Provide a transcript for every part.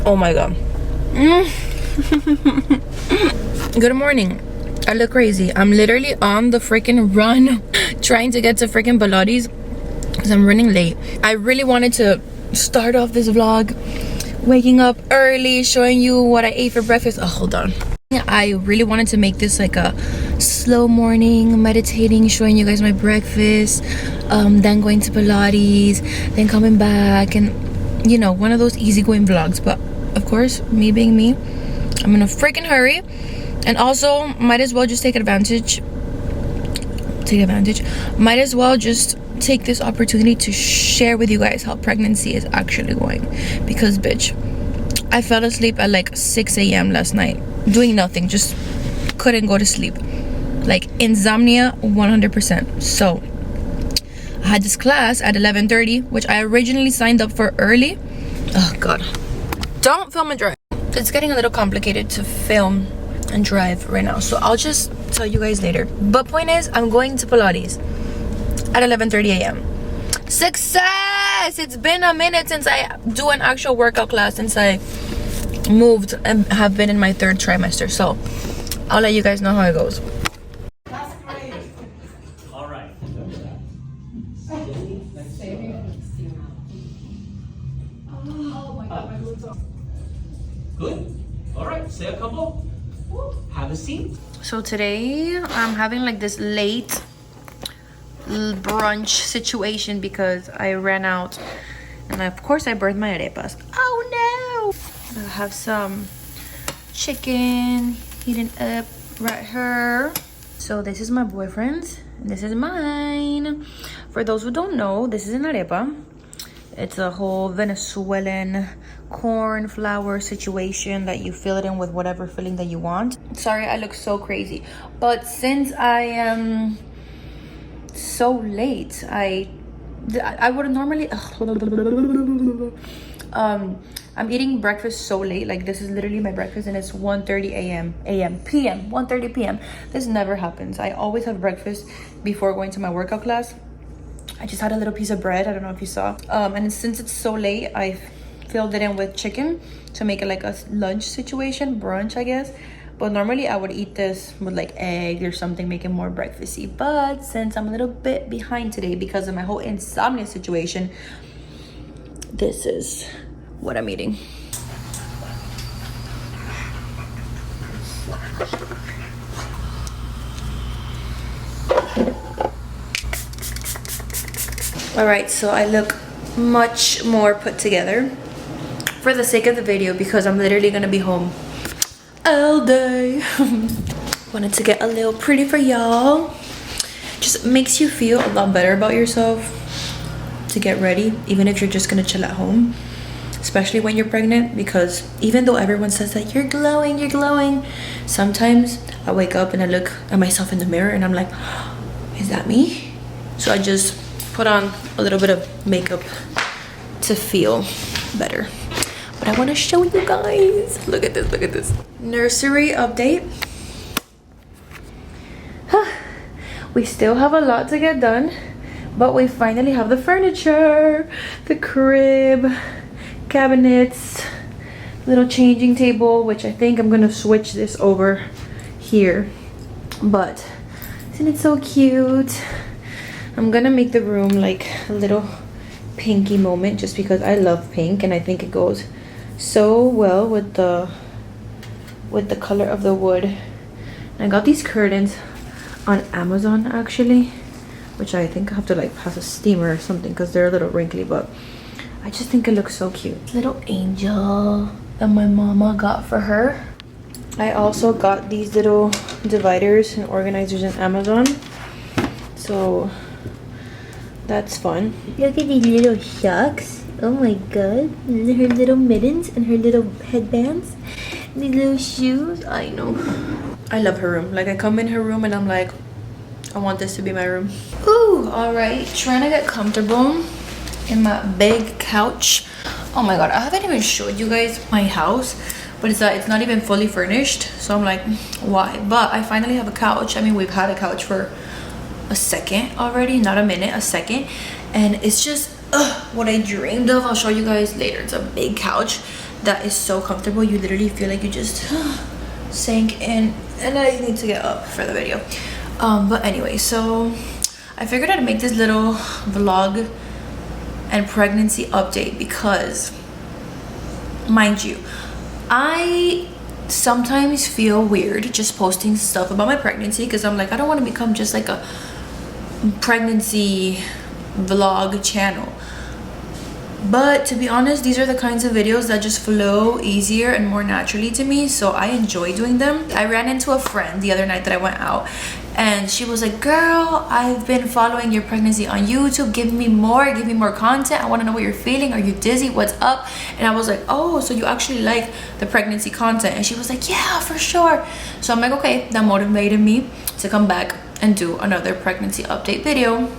Oh my god. Good morning. I look crazy. I'm literally on the freaking run trying to get to freaking Pilates because I'm running late. I really wanted to start off this vlog waking up early, showing you what I ate for breakfast. Oh, hold on. I really wanted to make this like a slow morning, meditating, showing you guys my breakfast, then going to Pilates, then coming back, and you know, one of those easygoing vlogs. But of course, me being me, I'm in a freaking hurry. And also, might as well just take advantage. Might as well just take this opportunity to share with you guys how pregnancy is actually going. Because, bitch, I fell asleep at like 6 a.m. last night. Doing nothing. Just couldn't go to sleep. Like, insomnia, 100%. So, I had this class at 11:30, which I originally signed up for early. Oh, God. Don't film and drive. It's getting a little complicated to film and drive right now, so I'll just tell you guys later. But point is, I'm going to Pilates at 11:30 a.m. Success! It's been a minute since I do an actual workout class, since I moved and have been in my 3rd trimester, so I'll let you guys know how it goes. All right. Good. All right, say a couple. Have a seat. So today I'm having like this late brunch situation because I ran out, and of course I burned my arepas. Oh no! I have some chicken heating up right here. So this is my boyfriend's, and this is mine. For those who don't know, this is an arepa. It's a whole Venezuelan corn flour situation that you fill it in with whatever filling that you want. Sorry, I look so crazy, but since I am so late, I would normally I'm eating breakfast so late. Like, this is literally my breakfast, and it's 1:30 p.m. 1:30 p.m. This never happens. I always have breakfast before going to my workout class. I just had a little piece of bread. I don't know if you saw. And since it's so late, I filled it in with chicken to make it like a lunch situation, brunch, I guess. But normally I would eat this with like egg or something, make it more breakfasty. But since I'm a little bit behind today because of my whole insomnia situation, this is what I'm eating. All right, so I look much more put together for the sake of the video because I'm literally gonna be home all day. Wanted to get a little pretty for y'all. Just makes you feel a lot better about yourself to get ready, even if you're just gonna chill at home, especially when you're pregnant. Because even though everyone says that you're glowing, sometimes I wake up and I look at myself in the mirror and I'm like, is that me? So I just put on a little bit of makeup to feel better. But I want to show you guys. Look at this. Nursery update. We still have a lot to get done, but we finally have the furniture, the crib, cabinets, little changing table, which I think I'm gonna switch this over here. But isn't it so cute? I'm gonna make the room like a little pinky moment just because I love pink and I think it goes so well with the color of the wood. And I got these curtains on Amazon actually, which I think I have to like pass a steamer or something because they're a little wrinkly, but I just think it looks so cute. Little angel that my mama got for her. I also got these little dividers and organizers on Amazon, so that's fun. Look at these little socks. Oh my god. Her little mittens and her little headbands. These little shoes. I know. I love her room. Like, I come in her room and I'm like, I want this to be my room. Ooh, alright. Trying to get comfortable in my big couch. Oh my god, I haven't even showed you guys my house, but it's not even fully furnished. So I'm like, why? But I finally have a couch. I mean, we've had a couch for a second already, not a minute, a second, and it's just what I dreamed of. I'll show you guys later. It's a big couch that is so comfortable. You literally feel like you just sank in, and I need to get up for the video. But anyway, so I figured I'd make this little vlog and pregnancy update because, mind you, I sometimes feel weird just posting stuff about my pregnancy because I'm like, I don't want to become just like a pregnancy vlog channel. But to be honest, these are the kinds of videos that just flow easier and more naturally to me, so I enjoy doing them. I ran into a friend the other night that I went out, and she was like, girl, I've been following your pregnancy on YouTube. Give me more content. I want to know what you're feeling. Are you dizzy? What's up? And I was like, oh, so you actually like the pregnancy content? And she was like, yeah, for sure. So I'm like, okay, that motivated me to come back and do another pregnancy update video.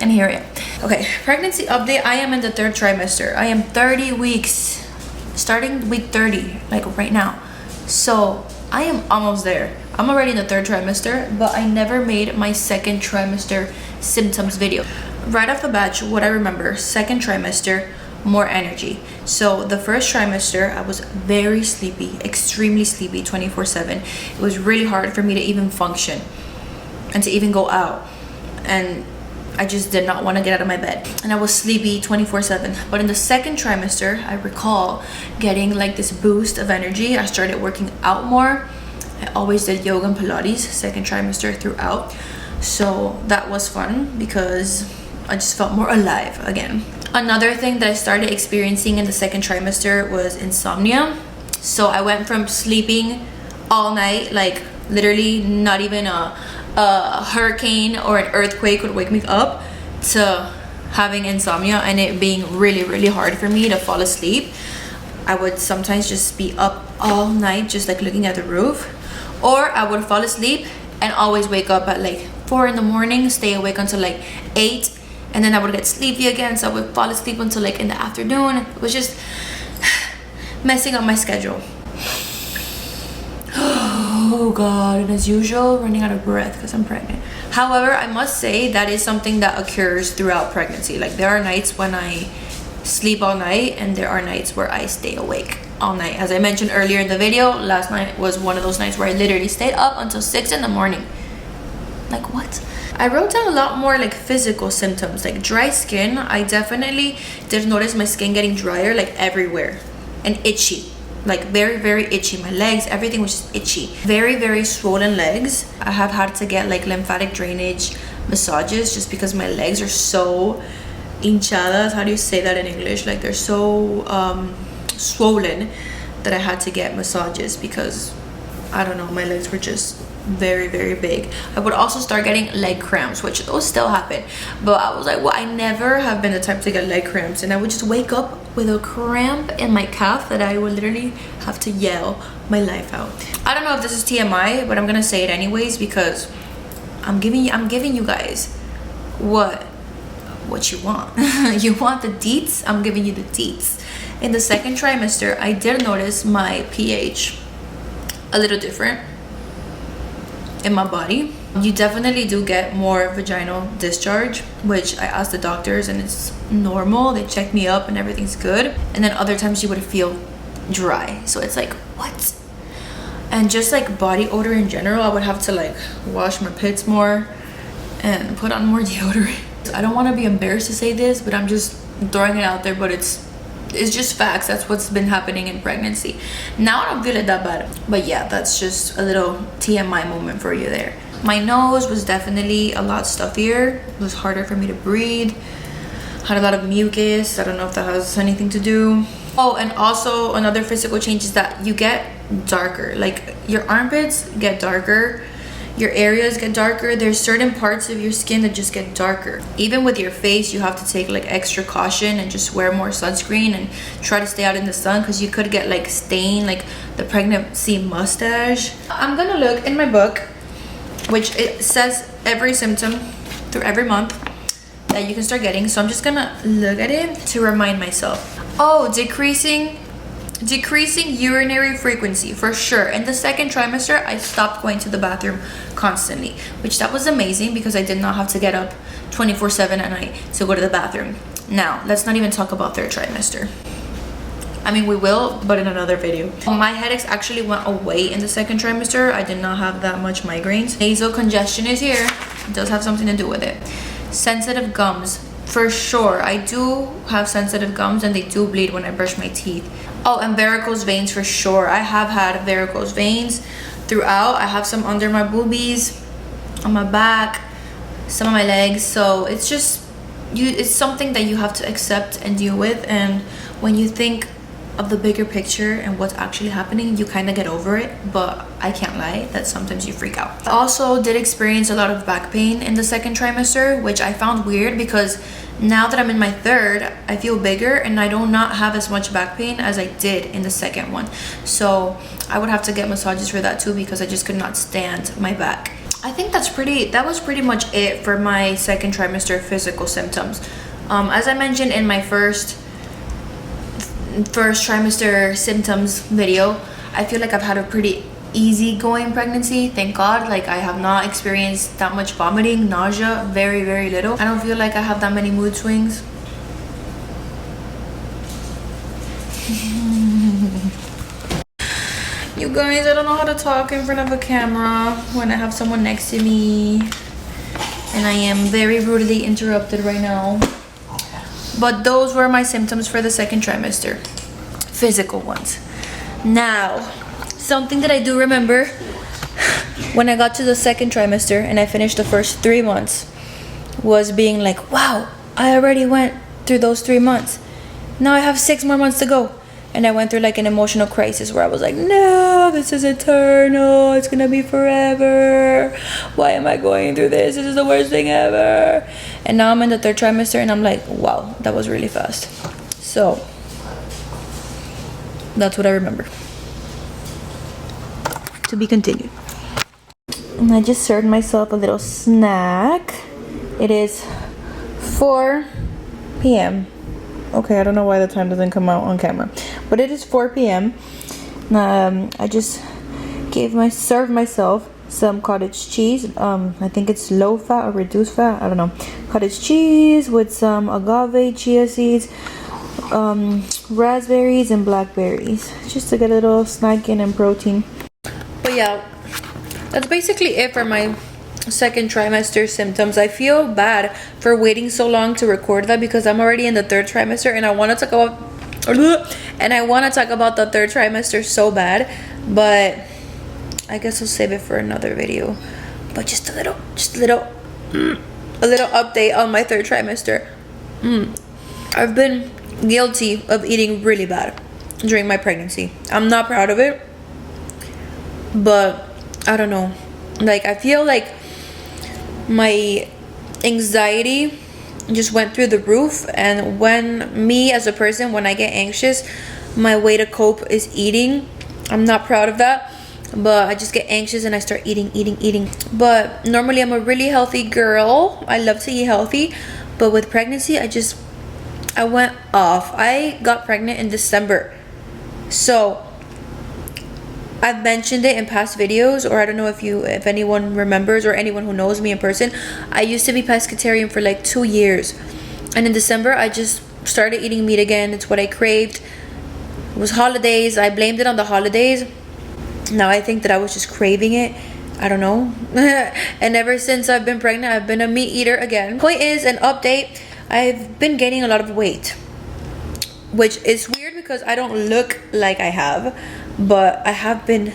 And here I am. Okay, pregnancy update. I am in the 3rd trimester. I am 30 weeks, starting week 30, like right now. So I am almost there. I'm already in the 3rd trimester, but I never made my 2nd trimester symptoms video. Right off the bat, what I remember, 2nd trimester, more energy. So the 1st trimester, I was very sleepy, extremely sleepy, 24/7. It was really hard for me to even function and to even go out. And I just did not want to get out of my bed, and I was sleepy 24/7. But in the 2nd trimester, I recall getting like this boost of energy. I started working out more. I always did yoga and Pilates 2nd trimester throughout, so that was fun because I just felt more alive again. Another thing that I started experiencing in the 2nd trimester was insomnia. So I went from sleeping all night, like literally not even a hurricane or an earthquake would wake me up, to having insomnia and it being really hard for me to fall asleep. I would sometimes just be up all night just like looking at the roof, or I would fall asleep and always wake up at like 4 in the morning, stay awake until like 8, and then I would get sleepy again, so I would fall asleep until like in the afternoon. It was just messing up my schedule. Oh god, and as usual, running out of breath because I'm pregnant. However, I must say that is something that occurs throughout pregnancy. Like there are nights when I sleep all night, and there are nights where I stay awake all night. As I mentioned earlier in the video, last night was one of those nights where I literally stayed up until 6 in the morning. Like what? I wrote down a lot more like physical symptoms, like dry skin. I definitely did notice my skin getting drier like everywhere, and itchy. Like very itchy. My legs, everything was just itchy. Very swollen legs. I have had to get like lymphatic drainage massages just because my legs are so hinchadas. How do you say that in English? Like they're so swollen that I had to get massages because I don't know, my legs were just very big. I would also start getting leg cramps, which those still happen, but I was like, well, I never have been the type to get leg cramps, and I would just wake up with a cramp in my calf that I would literally have to yell my life out. I don't know if this is TMI, but I'm gonna say it anyways because I'm giving you guys what you want. You want the deets? I'm giving you the deets. In the 2nd trimester, I did notice my pH a little different in my body. You definitely do get more vaginal discharge, which I asked the doctors and it's normal. They checked me up and everything's good. And then other times you would feel dry, so it's like, what? And just like body odor in general, I would have to like wash my pits more and put on more deodorant. I don't want to be embarrassed to say this, but I'm just throwing it out there, but it's just facts. That's what's been happening in pregnancy. Now I don't feel it that bad, but yeah, that's just a little TMI moment for you there. My nose was definitely a lot stuffier. It was harder for me to breathe. Had a lot of mucus. I don't know if that has anything to do. Oh, and also another physical change is that you get darker. Like your armpits get darker, your areas get darker. There's certain parts of your skin that just get darker. Even with your face, you have to take like extra caution and just wear more sunscreen and try to stay out in the sun because you could get like stain, like the pregnancy mustache. I'm gonna look in my book, which it says every symptom through every month that you can start getting. So I'm just gonna look at it to remind myself. Oh, decreasing urinary frequency for sure. In the 2nd trimester, I stopped going to the bathroom constantly, which that was amazing because I did not have to get up 24/7 at night to go to the bathroom. Now, let's not even talk about third trimester. I mean, we will, but in another video. My headaches actually went away in the second trimester. I did not have that much migraines. Nasal congestion is here. It does have something to do with it. Sensitive gums, for sure. I do have sensitive gums and they do bleed when I brush my teeth. Oh, and varicose veins for sure. I have had varicose veins throughout. I have some under my boobies, on my back, some of my legs. So it's just, it's something that you have to accept and deal with. And when you think of the bigger picture and what's actually happening, you kind of get over it. But I can't lie that sometimes you freak out. I also did experience a lot of back pain in the second trimester, which I found weird because now that I'm in my third, I feel bigger and I do not have as much back pain as I did in the second one. So I would have to get massages for that too because I just could not stand my back. I think that was pretty much it for my second trimester physical symptoms. As I mentioned in my first trimester symptoms video, I feel like I've had a pretty easygoing pregnancy, thank God. Like, I have not experienced that much vomiting, nausea, very little. I don't feel like I have that many mood swings. You guys, I don't know how to talk in front of a camera when I have someone next to me and I am very rudely interrupted right now. But those were my symptoms for the second trimester, physical ones. Now, something that I do remember when I got to the second trimester and I finished the first 3 months was being like, wow, I already went through those 3 months. Now I have 6 more months to go. And I went through like an emotional crisis where I was like, no, this is eternal. It's gonna be forever. Why am I going through this? This is the worst thing ever. And now I'm in the third trimester and I'm like, wow, that was really fast. So that's what I remember. To be continued. And I just served myself a little snack. It is 4 p.m. Okay, I don't know why the time doesn't come out on camera, but it is 4 p.m. I just served myself some cottage cheese. I think it's low fat or reduced fat, I don't know. Cottage cheese with some agave, chia seeds, raspberries and blackberries, just to get a little snack in and protein. But yeah, that's basically it for my second trimester symptoms. I feel bad for waiting so long to record that because I'm already in the third trimester and I want to talk about the third trimester so bad, but I guess I'll save it for another video. But just a little update on my third trimester. I've been guilty of eating really bad during my pregnancy. I'm not proud of it, but I don't know, like I feel like my anxiety just went through the roof, and when I get anxious, my way to cope is eating. I'm not proud of that, but I just get anxious and I start eating. But normally I'm a really healthy girl. I love to eat healthy, but with pregnancy I went off. I got pregnant in December, so I've mentioned it in past videos, or I don't know if anyone remembers or anyone who knows me in person. I used to be pescatarian for like 2 years, and in December I just started eating meat again. It's what I craved. It was holidays. I blamed it on the holidays. Now I think that I was just craving it. I don't know. And ever since I've been pregnant, I've been a meat eater again. Point is, an update, I've been gaining a lot of weight, which is weird because I don't look like I have, but I have been.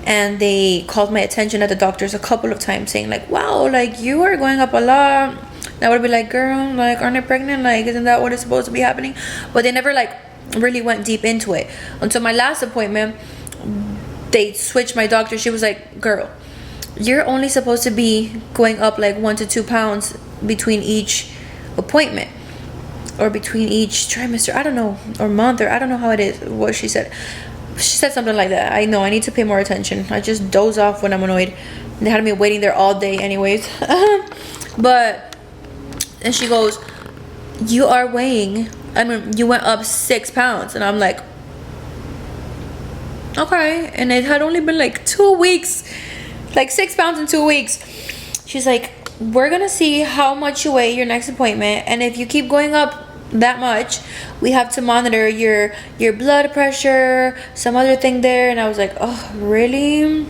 And they called my attention at the doctors a couple of times saying like, wow, like you are going up a lot. And I would be like, girl, like, aren't I pregnant? Like, isn't that what is supposed to be happening? But they never like really went deep into it. Until my last appointment, they switched my doctor. She was like, girl, you're only supposed to be going up like 1 to 2 pounds between each appointment, or between each trimester, I don't know, or month, or I don't know how it is, what she said. She said something like that. I know I need to pay more attention. I just doze off when I'm annoyed. They had me waiting there all day anyways. And she goes, you went up 6 pounds. And I'm like, okay. And it had only been like 2 weeks, like 6 pounds in 2 weeks. She's like, we're gonna see how much you weigh your next appointment, and if you keep going up that much, we have to monitor your blood pressure, some other thing there. And I was like, oh really?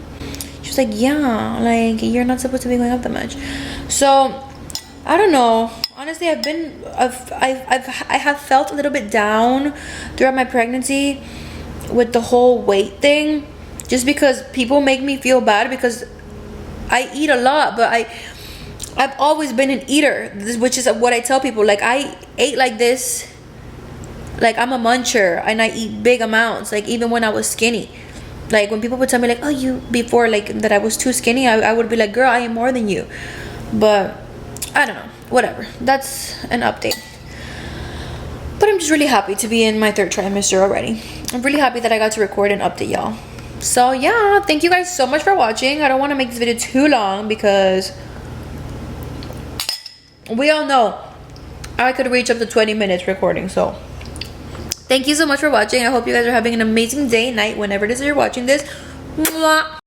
She was like, yeah, like you're not supposed to be going up that much. So I don't know, honestly. I have felt a little bit down throughout my pregnancy with the whole weight thing, just because people make me feel bad because I eat a lot, but I've always been an eater, which is what I tell people. Like, I ate like this, like I'm a muncher, and I eat big amounts, like even when I was skinny. Like when people would tell me like, oh, you, before, like that I was too skinny, I would be like, girl, I am more than you. But I don't know, whatever, that's an update. But I'm just really happy to be in my 3rd trimester already. I'm really happy that I got to record and update y'all. So yeah, thank you guys so much for watching. I don't want to make this video too long because we all know I could reach up to 20 minutes recording. So thank you so much for watching. I hope you guys are having an amazing day, night, whenever it is that you're watching this. Mwah.